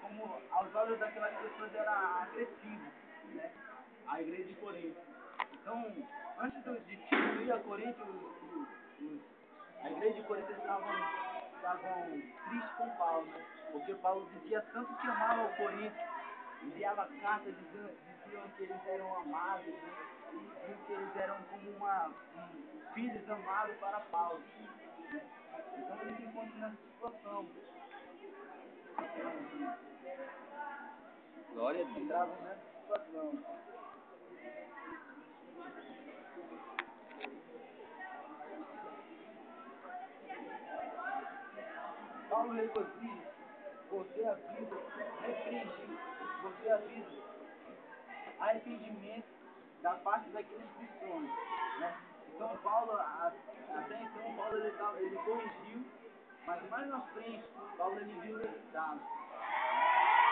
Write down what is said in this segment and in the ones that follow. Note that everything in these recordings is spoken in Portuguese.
como aos olhos daquelas pessoas era agressivo, né? A igreja de Corinto. Então, antes de Tito ir a Corinto, a igreja de Corinto estavam tristes com Paulo, né? Porque Paulo dizia tanto que amava o Corinto, enviava cartas diziam que eles eram amados, né? Diziam que eles eram como filhos amados para Paulo. Né? Então eles se encontram nessa situação. Glória a Deus. Entravam nessa situação. Paulo regozija, você avisa, repreende, você avisa arrependimento da parte daqueles cristãos, né? Então Paulo, até então Paulo ele corrigiu, mas mais na frente Paulo ele viu o resultado.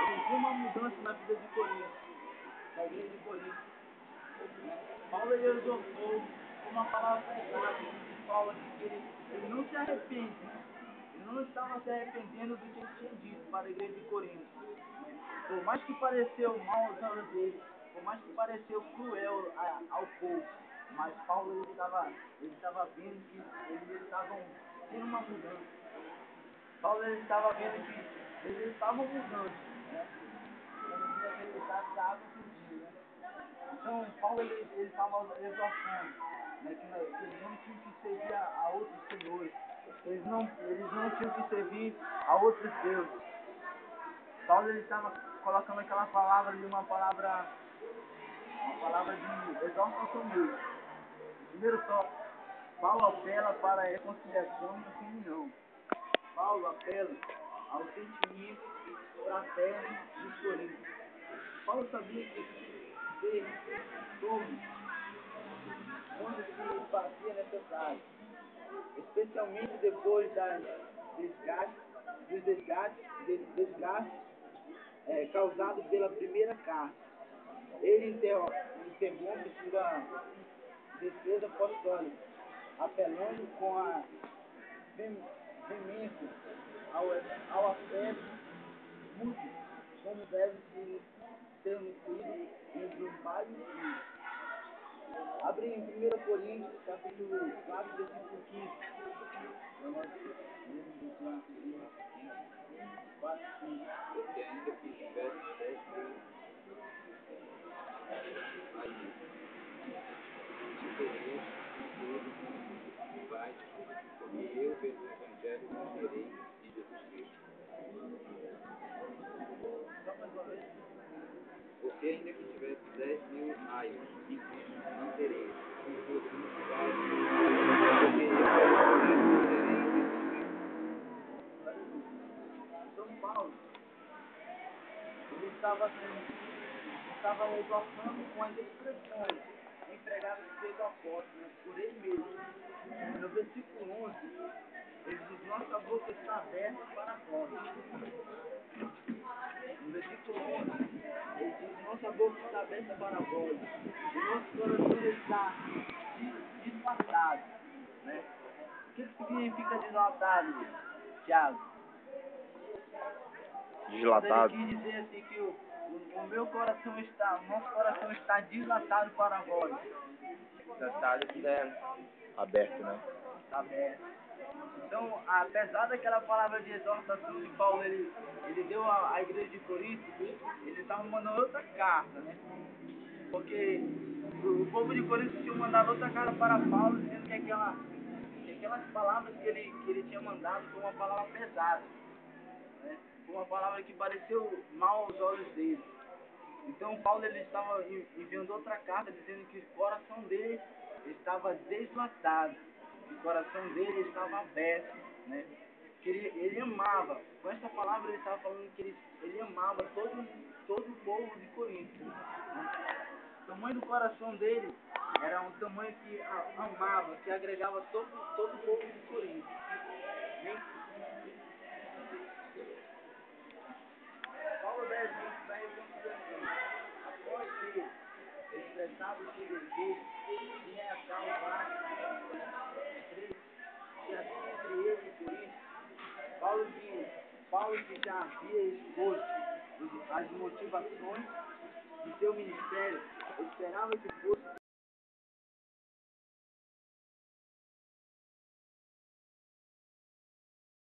Ele viu uma mudança na vida de Corinto, da igreja de Corinto. Né? Paulo ele exortou com uma palavra pesada, que fala que ele não se arrepende. Ele não estava se arrependendo do que ele tinha dito para a igreja de Corinto. Por mais que pareceu mal aos olhos dele, por mais que pareceu cruel ao povo, mas Paulo ele estava vendo que eles estavam tendo uma mudança. Paulo ele estava vendo que eles estavam mudando, né? Como diz aquele ditado da água surgindo, né? Então Paulo ele estava exortando, né? Que eles não tinham que servir a outros senhores. Eles não tinham que servir a outros deuses. Paulo ele estava colocando aquela palavra ali, uma palavra de exortação mesmo. Primeiro tópico, Paulo apela para a reconciliação e a comunhão. Paulo apela ao sentimento fraterno dos coríntios. Paulo sabia que ser todos onde se fazia necessário, especialmente depois dos desgastes causados pela primeira carta. Ele interrompe sua defesa apostólica, apelando com a veemência ao afeto mútuo, como deve ser nutrido entre um pai e um filho. Abre em 1 Coríntios, capítulo 4, versículo 15. Porque ainda que tivesse 10 mil aí, não teria tudo vai, porque eu pelo Evangelho não terei de Jesus Cristo. Porque ainda que tivesse 10 mil raios, e Cristo não terei. Contudo, muito vai, porque eu pelo Evangelho não terei de Jesus Cristo. São Paulo, ele estava exortando com as expressões empregadas pelo apóstolo, né, por ele mesmo. No versículo 11, ele diz: nossa boca está aberta para vós. No versículo 11, ele diz: nossa boca está aberta para vós, e nosso coração está dilatado. Né? O que significa dilatado, Tiago? Dilatado. Ele quis dizer assim que o nosso coração está dilatado para vós. Dilatado é Aberto, né? Aberto. Então, apesar daquela palavra de exortação de Paulo, ele deu à igreja de Corinto, ele estava mandando outra carta, né? Porque o povo de Corinto tinha mandado outra carta para Paulo, dizendo que aquelas palavras que ele tinha mandado foi uma palavra pesada, né? Foi uma palavra que pareceu mal aos olhos dele. Então Paulo ele estava enviando outra carta dizendo que o coração dele estava deslatado, que o coração dele estava aberto, né? Que ele amava, com essa palavra ele estava falando que ele amava todo o povo de Corinto. Né? O tamanho do coração dele era um tamanho que amava, que agregava todo o povo de Corinto. Paulo dá exemplo da reconciliação. Após ter expressado o seu desejo de reatar que havia entre ele e Corinto, Paulo que já havia exposto as motivações de seu ministério, eu esperava que fosse